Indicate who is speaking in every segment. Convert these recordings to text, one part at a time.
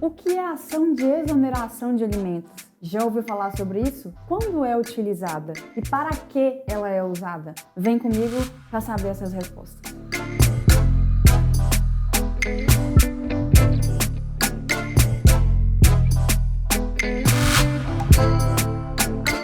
Speaker 1: O que é a ação de exoneração de alimentos? Já ouviu falar sobre isso? Quando é utilizada? E para que ela é usada? Vem comigo para saber essas respostas.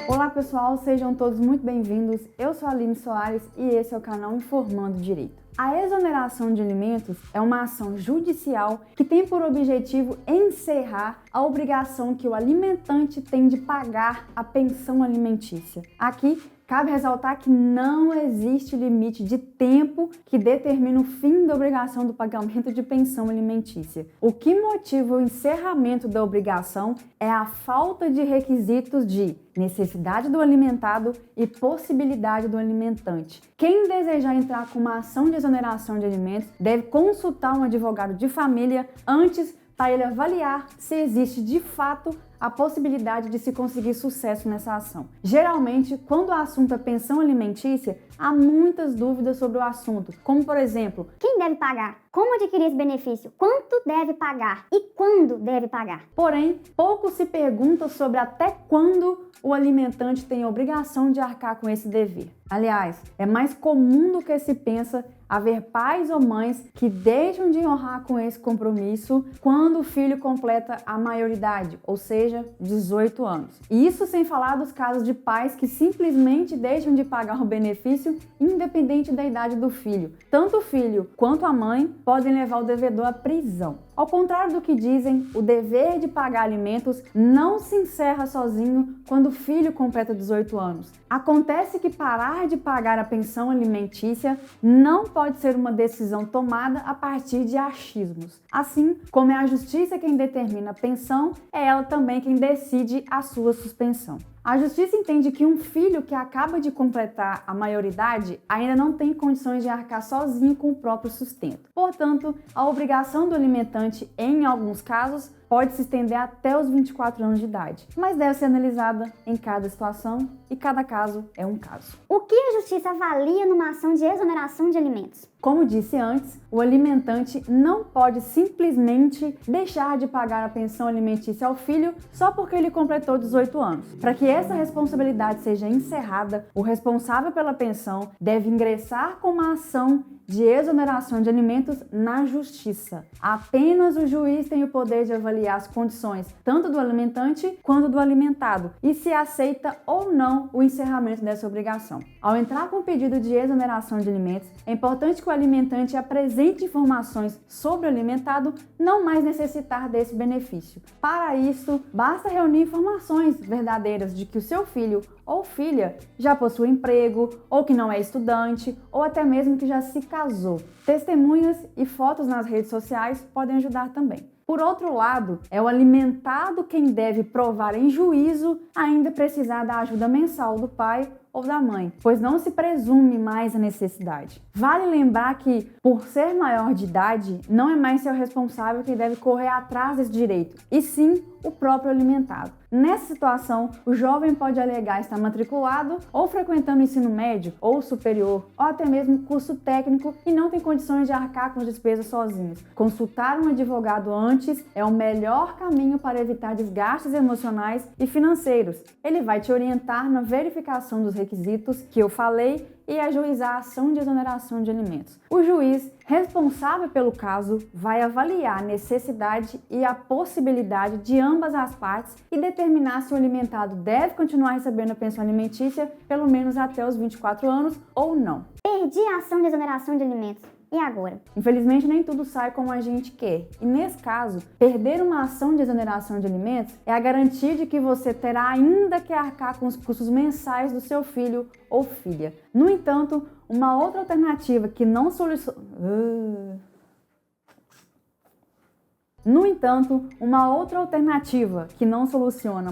Speaker 1: Olá pessoal, sejam todos muito bem-vindos. Eu sou a Aline Soares e esse é o canal Informando Direito. A exoneração de alimentos é uma ação judicial que tem por objetivo encerrar a obrigação que o alimentante tem de pagar a pensão alimentícia. Aqui, cabe ressaltar que não existe limite de tempo que determine o fim da obrigação do pagamento de pensão alimentícia. O que motiva o encerramento da obrigação é a falta de requisitos de necessidade do alimentado e possibilidade do alimentante. Quem desejar entrar com uma ação de exoneração de alimentos deve consultar um advogado de família antes para ele avaliar se existe de fato a possibilidade de se conseguir sucesso nessa ação. Geralmente, quando o assunto é pensão alimentícia, há muitas dúvidas sobre o assunto, como por exemplo,
Speaker 2: quem deve pagar? Como adquirir esse benefício? Quanto deve pagar? E quando deve pagar?
Speaker 1: Porém, pouco se pergunta sobre até quando o alimentante tem a obrigação de arcar com esse dever. Aliás, é mais comum do que se pensa haver pais ou mães que deixam de honrar com esse compromisso quando o filho completa a maioridade, ou seja, 18 anos. E isso sem falar dos casos de pais que simplesmente deixam de pagar o benefício independente da idade do filho. Tanto o filho quanto a mãe podem levar o devedor à prisão. Ao contrário do que dizem, o dever de pagar alimentos não se encerra sozinho quando o filho completa 18 anos. Acontece que parar de pagar a pensão alimentícia não pode ser uma decisão tomada a partir de achismos. Assim como é a justiça quem determina a pensão, é ela também quem decide a sua suspensão. A justiça entende que um filho que acaba de completar a maioridade ainda não tem condições de arcar sozinho com o próprio sustento. Portanto, a obrigação do alimentante, em alguns casos, pode se estender até os 24 anos de idade, mas deve ser analisada em cada situação e cada caso é um caso.
Speaker 2: O que a justiça avalia numa ação de exoneração de alimentos?
Speaker 1: Como disse antes, o alimentante não pode simplesmente deixar de pagar a pensão alimentícia ao filho só porque ele completou 18 anos. Para que essa responsabilidade seja encerrada, o responsável pela pensão deve ingressar com uma ação de exoneração de alimentos na justiça. Apenas o juiz tem o poder de avaliar as condições tanto do alimentante quanto do alimentado e se aceita ou não o encerramento dessa obrigação. Ao entrar com o pedido de exoneração de alimentos, é importante que o alimentante apresente informações sobre o alimentado não mais necessitar desse benefício. Para isso, basta reunir informações verdadeiras de que o seu filho ou filha já possui emprego, ou que não é estudante, ou até mesmo que já se casou. Testemunhas e fotos nas redes sociais podem ajudar também. Por outro lado, é o alimentado quem deve provar em juízo ainda precisar da ajuda mensal do pai ou da mãe, pois não se presume mais a necessidade. Vale lembrar que, por ser maior de idade, não é mais seu responsável quem deve correr atrás desse direito, e sim o próprio alimentado. Nessa situação, o jovem pode alegar estar matriculado ou frequentando o ensino médio ou superior, ou até mesmo curso técnico e não tem condições de arcar com as despesas sozinhos. Consultar um advogado antes é o melhor caminho para evitar desgastes emocionais e financeiros. Ele vai te orientar na verificação dos requisitos que eu falei e ajuizar a ação de exoneração de alimentos. O juiz responsável pelo caso vai avaliar a necessidade e a possibilidade de ambas as partes e determinar se o alimentado deve continuar recebendo a pensão alimentícia pelo menos até os 24 anos ou não.
Speaker 2: Perdi a ação de exoneração de alimentos. E agora?
Speaker 1: Infelizmente, nem tudo sai como a gente quer. E nesse caso, perder uma ação de exoneração de alimentos é a garantia de que você terá ainda que arcar com os custos mensais do seu filho ou filha. No entanto, uma outra alternativa que não soluciona...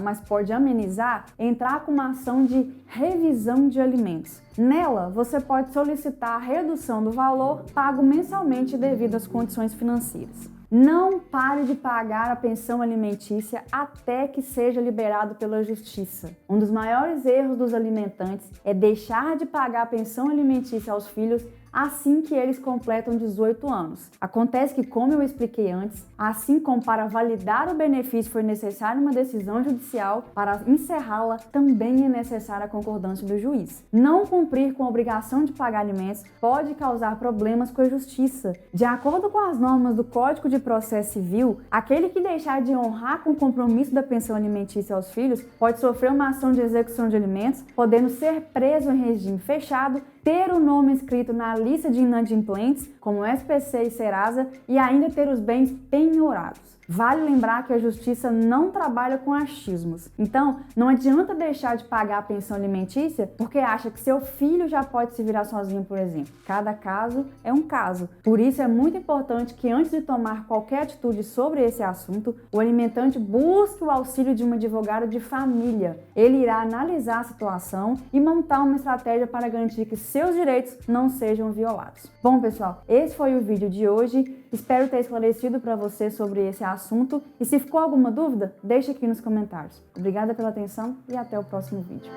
Speaker 1: mas pode amenizar, é entrar com uma ação de revisão de alimentos. Nela, você pode solicitar a redução do valor pago mensalmente devido às condições financeiras. Não pare de pagar a pensão alimentícia até que seja liberado pela justiça. Um dos maiores erros dos alimentantes é deixar de pagar a pensão alimentícia aos filhos assim que eles completam 18 anos. Acontece que, como eu expliquei antes, assim como para validar o benefício foi necessária uma decisão judicial, para encerrá-la também é necessária a concordância do juiz. Não cumprir com a obrigação de pagar alimentos pode causar problemas com a justiça. De acordo com as normas do Código de Processo Civil, aquele que deixar de honrar com o compromisso da pensão alimentícia aos filhos pode sofrer uma ação de execução de alimentos, podendo ser preso em regime fechado, ter o nome inscrito na lista de inadimplentes, como SPC e Serasa, e ainda ter os bens penhorados. Vale lembrar que a justiça não trabalha com achismos. Então, não adianta deixar de pagar a pensão alimentícia porque acha que seu filho já pode se virar sozinho, por exemplo. Cada caso é um caso. Por isso é muito importante que antes de tomar qualquer atitude sobre esse assunto, o alimentante busque o auxílio de um advogado de família. Ele irá analisar a situação e montar uma estratégia para garantir que seus direitos não sejam violados. Bom, pessoal, esse foi o vídeo de hoje. Espero ter esclarecido para você sobre esse assunto e se ficou alguma dúvida, deixe aqui nos comentários. Obrigada pela atenção e até o próximo vídeo.